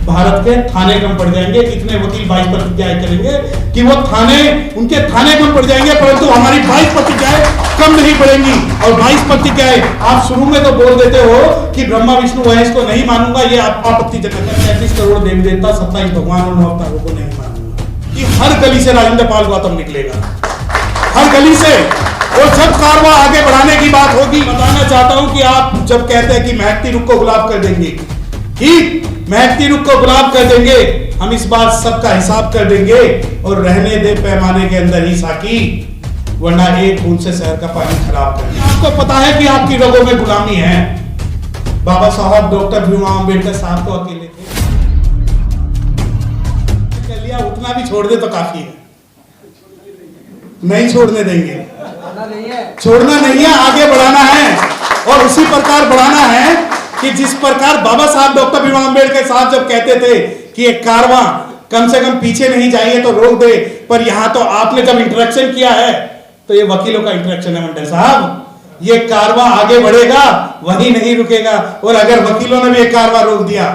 भारत के थाने कम पड़ जाएंगे। कितने वकील 22 प्रतिज्ञाएं करेंगे कि वो थाने, उनके थाने कम पड़ जाएंगे, परंतु हमारी 22 प्रतिज्ञाएं कम नहीं पड़ेंगी। और 22 प्रतिज्ञाएं आप शुरू में तो बोल देते हो कि ब्रह्मा विष्णु महेश को नहीं मानूंगा, ये आपत्तिजनक है। 33 करोड़ देवी देवता, 27 भगवान और 9 अवतारों को नहीं मानूंगा। कि हर गली से राजेंद्र पाल गौतम निकलेगा, हर गली से। और जब कारवां आगे बढ़ाने की बात होगी, बताना चाहता हूं कि आप जब कहते हैं कि महकती रुख को गुलाब कर देंगे, कि महकती रुख को गुलाब कर देंगे, हम इस बार सबका हिसाब कर देंगे और रहने दे पैमाने के अंदर ही साकी, वरना एक बूंद से शहर का पानी खराब कर देंगे। आपको पता है कि आपकी रगों में गुलामी है। बाबा साहब डॉक्टर भीमराव अंबेडकर साहब तो अकेले थे, लिया उतना भी छोड़ दे तो काफी है, नहीं छोड़ने देंगे, छोड़ना नहीं है, आगे बढ़ाना है। और उसी प्रकार बढ़ाना है कि जिस प्रकार बाबा साहब डॉक्टर भीमराव अंबेडकर साहब जब कहते थे कि एक कारवां कम से कम पीछे नहीं जाइए तो रोक दे, पर यहां तो आपने जब इंटरेक्शन किया है तो ये वकीलों का इंटरेक्शन है मंडल साहब। ये कारवां आगे बढ़ेगा, वहीं नहीं रुकेगा। और अगर वकीलों ने भी एक कारवां रोक दिया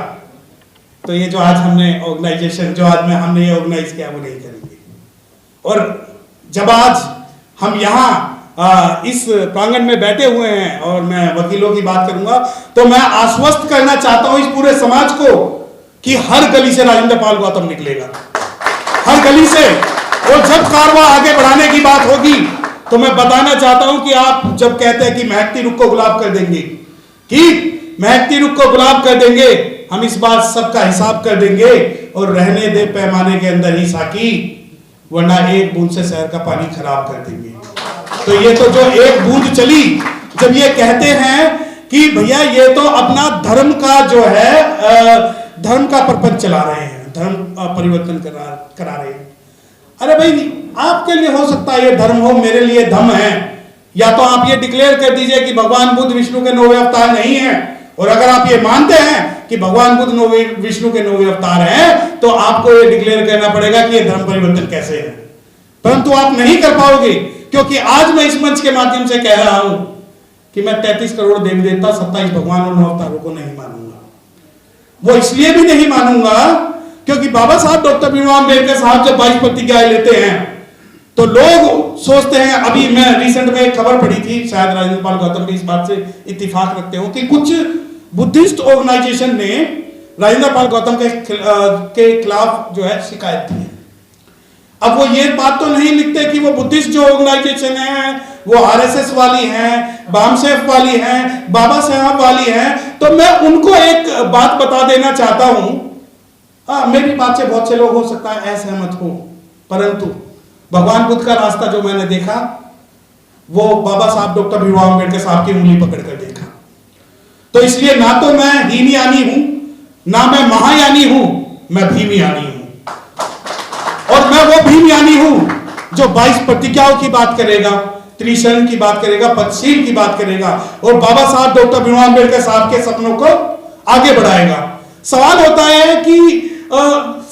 तो ये जो आज हमने ऑर्गेनाइजेशन, जो आज में हमने ये ऑर्गेनाइज किया, वो नहीं करेंगे। और जब आज हम यहाँ इस प्रांगण में बैठे हुए हैं और मैं वकीलों की बात करूंगा, तो मैं आश्वस्त करना चाहता हूं इस पूरे समाज को कि हर गली से राजेंद्र पाल गौतम निकलेगा, हर गली से। और जब कारवां आगे बढ़ाने की बात होगी, तो मैं बताना चाहता हूं कि आप जब कहते हैं कि महकती रुख को गुलाब कर देंगे, कि महकती रुख को गुलाब कर देंगे, हम इस बार सबका हिसाब कर देंगे और रहने दे पैमाने के अंदर ही साकी, वरना एक बूंद से शहर का पानी खराब कर देंगे। तो ये तो जो एक बूंद चली, जब ये कहते हैं कि भैया ये तो अपना धर्म का जो है धर्म का प्रपंच चला रहे हैं, धर्म परिवर्तन करा रहे हैं। अरे भाई, आपके लिए हो सकता है ये धर्म हो, मेरे लिए धम है। या तो आप ये डिक्लेयर कर दीजिए कि भगवान बुद्ध विष्णु के 9वें अवतार नहीं है, और अगर आप ये मानते हैं कि भगवान बुद्ध विष्णु के 9वें अवतार हैं, तो आपको ये डिक्लेयर करना पड़ेगा कि ये धर्म परिवर्तन कैसे है। परंतु आप नहीं कर पाओगे, क्योंकि आज मैं इस मंच के माध्यम से कह रहा हूं कि मैं 33 करोड़ देवी देवता, 27 भगवान और 9 अवतारों को नहीं मानूंगा। वो इसलिए भी नहीं मानूंगा क्योंकि बाबा साहब डॉक्टर भीमराव अंबेडकर साहब जब 22 प्रतिज्ञाएं लेते हैं तो लोग सोचते हैं, अभी मैं रिसेंट में एक खबर पढ़ी थी, शायद राजेंद्र पाल गौतम भी इस बात से इत्तेफाक रखते हो, कि कुछ बुद्धिस्ट ऑर्गेनाइजेशन ने राजेंद्र पाल गौतम के खिलाफ जो है शिकायत की है। अब वो ये बात तो नहीं लिखते कि वो बुद्धिस्ट जो ऑर्गेनाइजेशन है वो आरएसएस वाली हैं, बामसेफ वाली हैं, बाबा साहब वाली हैं। तो मैं उनको एक बात बता देना चाहता हूं, मेरी बात से बहुत से लोग हो सकता है असहमत हो, परंतु भगवान बुद्ध का रास्ता जो मैंने देखा, वो बाबा साहब डॉक्टर भीमराव अंबेडकर साहब की उंगली पकड़कर देखा। तो इसलिए ना तो मैं हीनयानी हूं, ना मैं महायानी हूं, मैं भीमयानी हूं। और मैं वो भीमयानी हूं जो 22 प्रतिज्ञाओं की बात करेगा, त्रिशरण की बात करेगा, पंचशील की बात करेगा, और बाबा साहब डॉक्टर भीमराव अंबेडकर साहब के सपनों को आगे बढ़ाएगा। सवाल होता है कि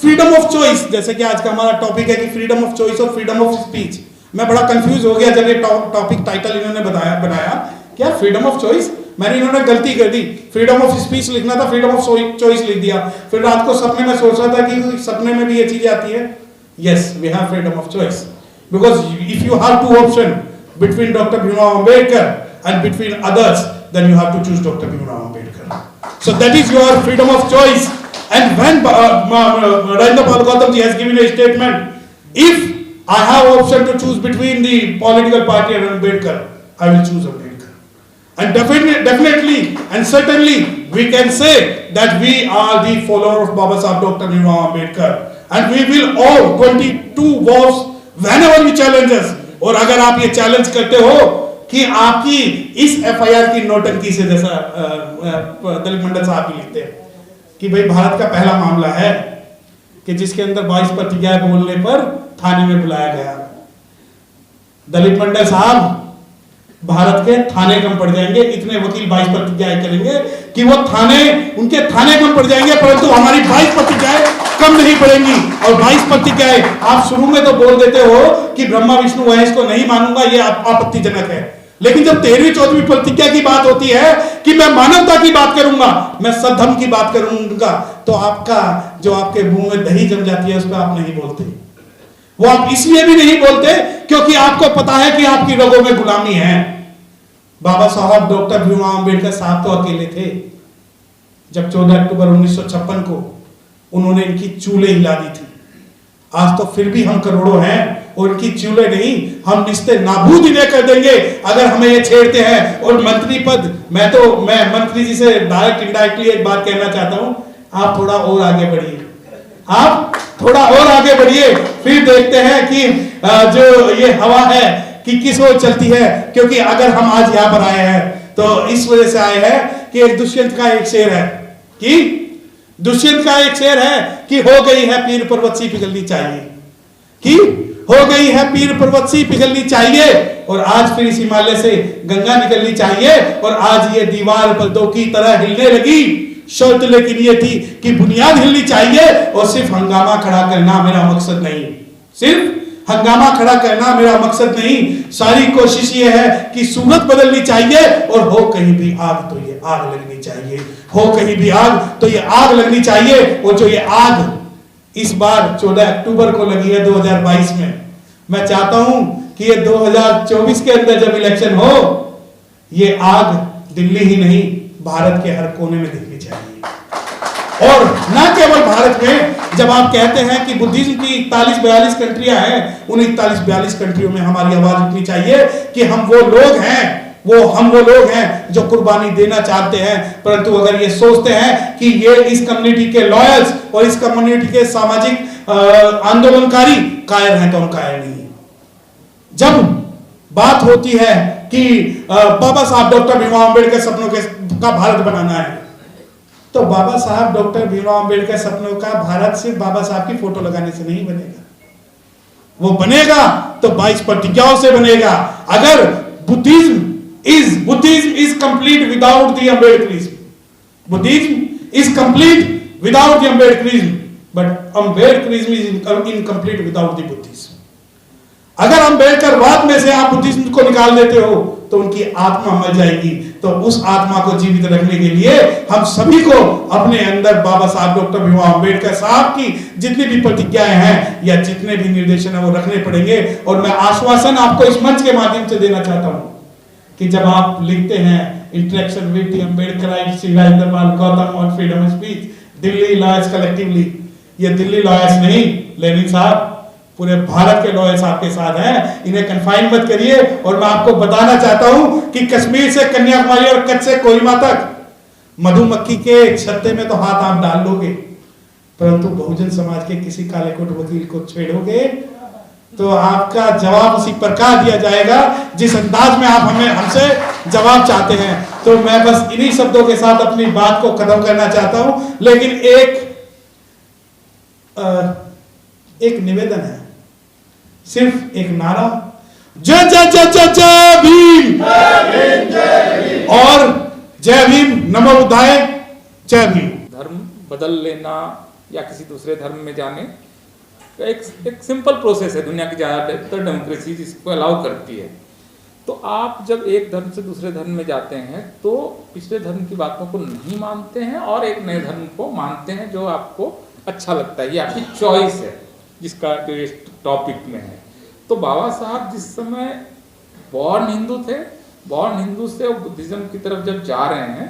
फ्रीडम ऑफ चॉइस, जैसे कि आज का हमारा टॉपिक है कि फ्रीडम ऑफ चॉइस और फ्रीडम ऑफ स्पीच। मैं बड़ा कंफ्यूज हो गया जब ये टॉपिक टाइटल इन्होंने बनाया क्या फ्रीडम ऑफ चॉइस, मैंने इन्होंने गलती कर दी, फ्रीडम ऑफ स्पीच लिखना था, फ्रीडम ऑफ चॉइस लिख दिया। फिर रात को सपने में सोच रहा था कि सपने में भी ये चीजें आती है। Yes, we have freedom of choice because if you have two option between Dr. Bhimrao Ambedkar and between others, then you have to choose Dr. Bhimrao Ambedkar. So that is your freedom of choice. And when Rajendra Pal Gautam ji has given a statement, if I have option to choose between the political party and Ambedkar, I will choose Ambedkar. And definitely and certainly we can say that we are the follower of Baba Sahib Dr. Bhimrao Ambedkar, and we will all 22 vows whenever he challenges. और अगर आप ये challenge करते हो कि आपकी इस FIR की नौटंकी से, जैसा दलित मंडल साहब भी लिखते हैं कि भाई भारत का पहला मामला है कि जिसके अंदर 22 प्रतिज्ञाएं बोलने पर थाने में बुलाया गया। दलित मंडल साहब, भारत के थाने कम पड़ जाएंगे, इतने वकील 22 प्रतिज्ञाएं करेंगे कि वो थाने, उनके थाने कम पड़ जाएंगे, परंतु हमारी 22 प्रतिज्ञाएं कम नहीं पड़ेंगी। और 22 प्रतिज्ञाएं आप शुरू में तो बोल देते हो कि ब्रह्मा विष्णु महेश को नहीं मानूंगा, ये आपत्तिजनक है। लेकिन जब 13वीं 14वीं प्रतिज्ञा की बात होती है कि मैं मानवता की बात करूंगा, मैं सद्धर्म की बात करूंगा, तो आपका जो आपके मुंह में दही जम जाती है उस पर आप नहीं बोलते। वो आप इसलिए भी नहीं बोलते क्योंकि आपको पता है कि आपकी रगों में गुलामी है। बाबा साहब डॉक्टर भीमराव अंबेडकर साहब तो अकेले थे जब 14 अक्टूबर 1956 को उन्होंने इनकी चूल्हे हिला दी थी। आज तो फिर भी हम करोड़ों हैं और इनकी चूल्हे नहीं, हम रिश्ते नाबूद इन्हें कर देंगे अगर हमें ये छेड़ते हैं। और मंत्री पद, मैं मंत्री जी से डायरेक्ट इनडायरेक्टली एक बात कहना चाहता हूं, आप थोड़ा और आगे बढ़िए, आप थोड़ा और आगे बढ़िए, फिर देखते हैं कि जो ये हवा है कि किस ओर चलती है। क्योंकि अगर हम आज यहां पर आए हैं तो इस वजह से आए हैं कि एक दुष्यंत का एक शेर है कि दुष्यंत का एक शेर है कि हो गई है पीर पर्वत सी पिघलनी चाहिए, कि हो गई है पीर पर्वत सी पिघलनी चाहिए, और आज फिर इस हिमालय से गंगा निकलनी चाहिए। और आज ये दीवार पर्दों की तरह हिलने लगी, शर्त लेकिन ये थी कि बुनियाद हिलनी चाहिए। और सिर्फ हंगामा खड़ा करना मेरा मकसद नहीं, सिर्फ हंगामा खड़ा करना मेरा मकसद नहीं, सारी कोशिश ये है कि सूरत बदलनी चाहिए। और हो कहीं भी आग तो ये आग लगनी चाहिए, हो कहीं भी आग तो ये आग लगनी चाहिए। और जो ये आग इस बार 14 अक्टूबर को लगी है 2022 में, मैं चाहता हूं कि ये 2024 के अंदर जब इलेक्शन हो, ये आग दिल्ली ही नहीं भारत के हर कोने में दिखनी चाहिए। और न केवल भारत में, जब आप कहते हैं कि बुद्धिज्म की 41-42 कंट्रियां हैं, उन 41-42 कंट्रियों में हमारी आवाज उठनी चाहिए कि हम वो लोग हैं जो कुर्बानी देना चाहते हैं, परंतु अगर ये सोचते हैं कि ये इस कम्युनिटी के लॉयल्स और इस कम्युनिटी के सामाजिक आंदोलनकारी कायर हैं, तो हम कायर नहीं है। जब बात होती है कि बाबा साहब डॉक्टर भीमराव अंबेडकर सपनों का भारत बनाना है, तो बाबा साहब डॉक्टर भीमराव अंबेडकर सपनों का भारत सिर्फ बाबा साहब की फोटो लगाने से नहीं बनेगा। वो बनेगा तो 22 प्रतिज्ञाओं से बनेगा। अगर Buddhism is complete without the Ambedkarism, Buddhism is complete without the Ambedkarism, but Ambedkarism is incomplete without the Buddhism. अगर अम्बेडकरवाद में से आप बुद्धिज्म को निकाल देते हो तो उनकी आत्मा मर जाएगी। तो उस आत्मा को जीवित रखने के लिए हम सभी को अपने अंदर बाबा साहब डॉक्टर भीमराव अंबेडकर साहब की जितनी भी प्रतिज्ञाएं हैं या जितने भी निर्देशन है वो रखने पड़ेंगे। और मैं आश्वासन आपको इस मंच के माध्यम से देना चाहता हूं कि जब आप लिखते हैं interaction with the Ambedkarite civilised Darbar Gautam और freedom of speech, Delhi lawyers collectively, ये दिल्ली लॉयर्स नहीं, लेनिन साहब पूरे भारत के लॉयर्स आपके साथ हैं, इन्हें कन्फाइन मत करिए। और मैं आपको बताना चाहता हूं कि कश्मीर से कन्याकुमारी और कच्छ से कोहिमा तक मधुमक्खी के छत्ते में तो हाथ आप डाल लोगे, परंतु बहुजन समाज के किसी कालेकोट वकील को छेड़ोगे तो आपका जवाब उसी प्रकार दिया जाएगा जिस अंदाज में आप हमसे जवाब चाहते हैं। तो मैं बस इन्हीं शब्दों के साथ अपनी बात को खत्म करना चाहता हूं, लेकिन एक निवेदन है, सिर्फ एक नारा, जय जय जय जय जय भीम, और जय भीम नमो बुद्धाय, जय भीम। धर्म बदल लेना या किसी दूसरे धर्म में जाने एक सिंपल प्रोसेस है, दुनिया की ज़्यादातर डेमोक्रेसी जिसको अलाउ करती है। तो आप जब एक धर्म से दूसरे धर्म में जाते हैं तो पिछले धर्म की बातों को नहीं मानते हैं और एक नए धर्म को मानते हैं जो आपको अच्छा लगता है, ये आपकी चॉइस है जिसका जो इस टॉपिक में है। तो बाबा साहब जिस समय बॉर्न हिंदू थे, बॉर्न हिंदू से बुद्धिज्म की तरफ जब जा रहे हैं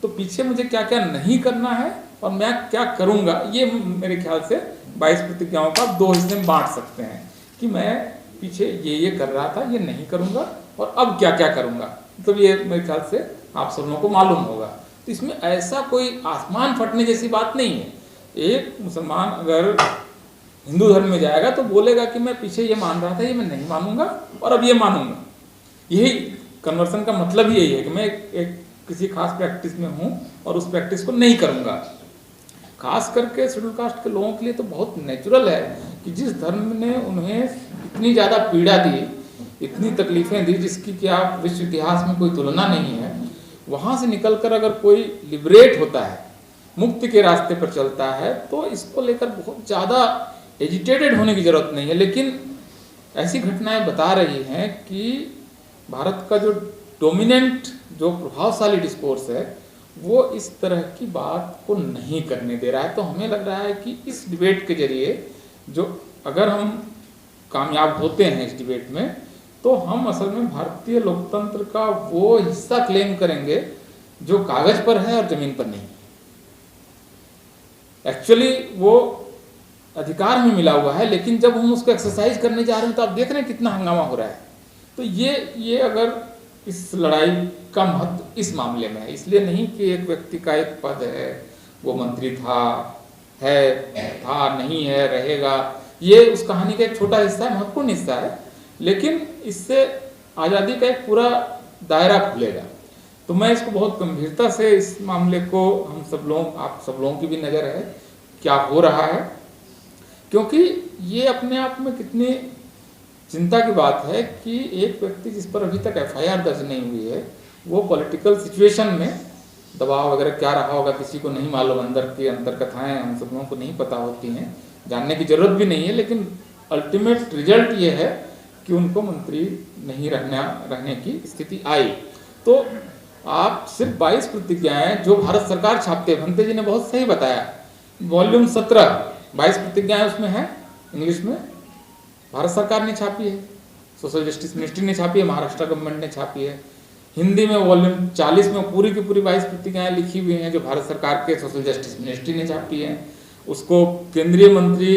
तो पीछे मुझे क्या क्या नहीं करना है और मैं क्या करूँगा, ये मेरे ख्याल से 22 प्रतिज्ञाओं का 2 हिस्से में बांट सकते हैं कि मैं पीछे ये कर रहा था, ये नहीं करूँगा और अब क्या क्या करूँगा। तो ये मेरे ख्याल से आप सब लोगों को मालूम होगा। तो इसमें ऐसा कोई आसमान फटने जैसी बात नहीं है। एक मुसलमान अगर हिंदू धर्म में जाएगा तो बोलेगा कि मैं पीछे ये मान रहा था, ये मैं नहीं मानूंगा और अब ये मानूंगा। यही कन्वर्सन का मतलब ही यही है कि मैं एक किसी खास प्रैक्टिस में हूँ और उस प्रैक्टिस को नहीं करूँगा। खास करके शेड्यूल कास्ट के लोगों के लिए तो बहुत नेचुरल है कि जिस धर्म ने उन्हें इतनी ज़्यादा पीड़ा दी, इतनी तकलीफ़ें दी जिसकी कि आप विश्व इतिहास में कोई तुलना नहीं है, वहाँ से निकलकर अगर कोई लिबरेट होता है, मुक्ति के रास्ते पर चलता है, तो इसको लेकर बहुत ज़्यादा एजिटेटेड होने की ज़रूरत नहीं है। लेकिन ऐसी घटनाएं बता रही हैं कि भारत का जो डोमिनेंट जो प्रभावशाली डिस्कोर्स है वो इस तरह की बात को नहीं करने दे रहा है। तो हमें लग रहा है कि इस डिबेट के जरिए जो अगर हम कामयाब होते हैं इस डिबेट में, तो हम असल में भारतीय लोकतंत्र का वो हिस्सा क्लेम करेंगे जो कागज पर है और जमीन पर नहीं। एक्चुअली वो अधिकार में मिला हुआ है, लेकिन जब हम उसको एक्सरसाइज करने जा रहे हैं तो आप देख रहे हैं कितना हंगामा हो रहा है। तो ये अगर इस लड़ाई का महत्व इस मामले में है, इसलिए नहीं कि एक व्यक्ति का एक पद है, वो मंत्री था, नहीं है, रहेगा, ये उस कहानी का एक छोटा हिस्सा है, महत्वपूर्ण हिस्सा है, लेकिन इससे आज़ादी का एक पूरा दायरा खुलेगा। तो मैं इसको बहुत गंभीरता से इस मामले को हम सब लोग, आप सब लोगों की भी नज़र है क्या हो रहा है, क्योंकि ये अपने आप में कितनी चिंता की बात है कि एक व्यक्ति जिस पर अभी तक एफआईआर दर्ज नहीं हुई है, वो पॉलिटिकल सिचुएशन में दबाव वगैरह क्या रहा होगा किसी को नहीं मालूम, अंदर की अंतर कथाएं हम सब लोगों को नहीं पता होती हैं, जानने की जरूरत भी नहीं है, लेकिन अल्टीमेट रिजल्ट ये है कि उनको मंत्री नहीं रहने की स्थिति आई। तो आप सिर्फ 22 प्रतिज्ञाएं जो भारत सरकार छापते, भंते जी ने बहुत सही बताया, वॉल्यूम 17 22 प्रतिज्ञाएं उसमें हैं, इंग्लिश में भारत सरकार ने छापी है, सोशल जस्टिस मिनिस्ट्री ने छापी है, महाराष्ट्र गवर्नमेंट ने छापी है। हिंदी में वॉल्यूम 40 में पूरी की पूरी 22 प्रतिज्ञाएं लिखी हुई हैं जो भारत सरकार के सोशल जस्टिस मिनिस्ट्री ने छापी है। उसको केंद्रीय मंत्री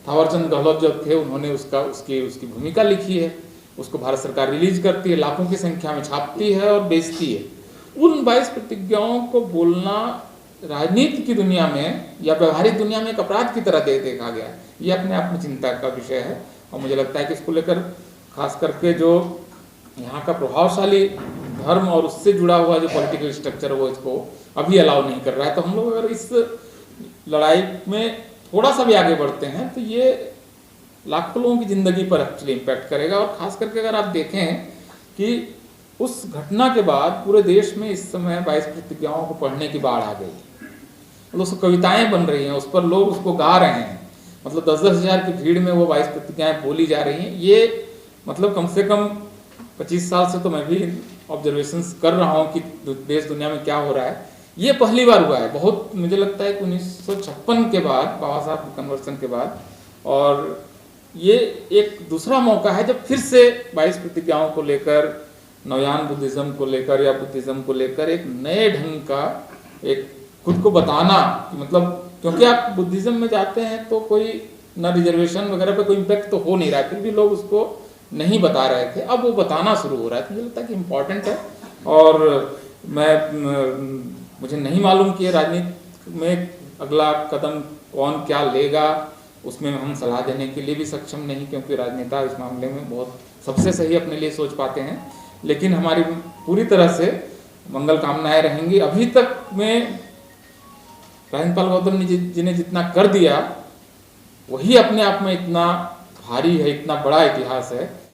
थावरचंद गहलोत जो थे उन्होंने उसकी भूमिका लिखी है, उसको भारत सरकार रिलीज करती है, लाखों की संख्या में छापती है और बेचती है। उन 22 प्रतिज्ञाओं को बोलना राजनीति की दुनिया में या व्यवहारिक दुनिया में एक अपराध की तरह देखा गया, ये अपने आप में चिंता का विषय है। और मुझे लगता है कि इसको लेकर खास करके जो यहाँ का प्रभावशाली धर्म और उससे जुड़ा हुआ जो पॉलिटिकल स्ट्रक्चर है वो इसको अभी अलाउ नहीं कर रहा है। तो हम लोग अगर इस लड़ाई में थोड़ा सा भी आगे बढ़ते हैं तो ये लाखों लोगों की ज़िंदगी पर एक्चुअली इम्पैक्ट करेगा। और ख़ास करके अगर आप देखें कि उस घटना के बाद पूरे देश में इस समय 22 प्रतिज्ञाओं को पढ़ने की बाढ़ आ गई, मतलब उसको कविताएं बन रही हैं, उस पर लोग उसको गा रहे हैं, मतलब 10-10 हज़ार की भीड़ में वो 22 प्रतिज्ञाएं बोली जा रही हैं। ये मतलब कम से कम 25 साल से तो मैं भी ऑब्जर्वेशंस कर रहा हूँ कि देश दुनिया में क्या हो रहा है, ये पहली बार हुआ है। बहुत मुझे लगता है कि 1956 के बाद, बाबा साहब कन्वर्सन के बाद, और ये एक दूसरा मौका है जब फिर से 22 प्रतिज्ञाओं को लेकर, नवयान बुद्धिज़्म को लेकर या बुद्धिज़्म को लेकर एक नए ढंग का एक खुद को बताना कि मतलब, क्योंकि आप बुद्धिज़्म में जाते हैं तो कोई न रिजर्वेशन वगैरह पे कोई इम्पैक्ट तो हो नहीं रहा है, फिर भी लोग उसको नहीं बता रहे थे, अब वो बताना शुरू हो रहा है। तो मुझे लगता है कि इम्पॉर्टेंट है। और मुझे नहीं मालूम कि राजनीति में अगला कदम कौन क्या लेगा, उसमें हम सलाह देने के लिए भी सक्षम नहीं, क्योंकि राजनेता इस मामले में बहुत सबसे सही अपने लिए सोच पाते हैं। लेकिन हमारी पूरी तरह से मंगल कामनाएं रहेंगी। अभी तक में राजेंद्र पाल गौतम जी ने जितना कर दिया वही अपने आप में इतना भारी है, इतना बड़ा इतिहास है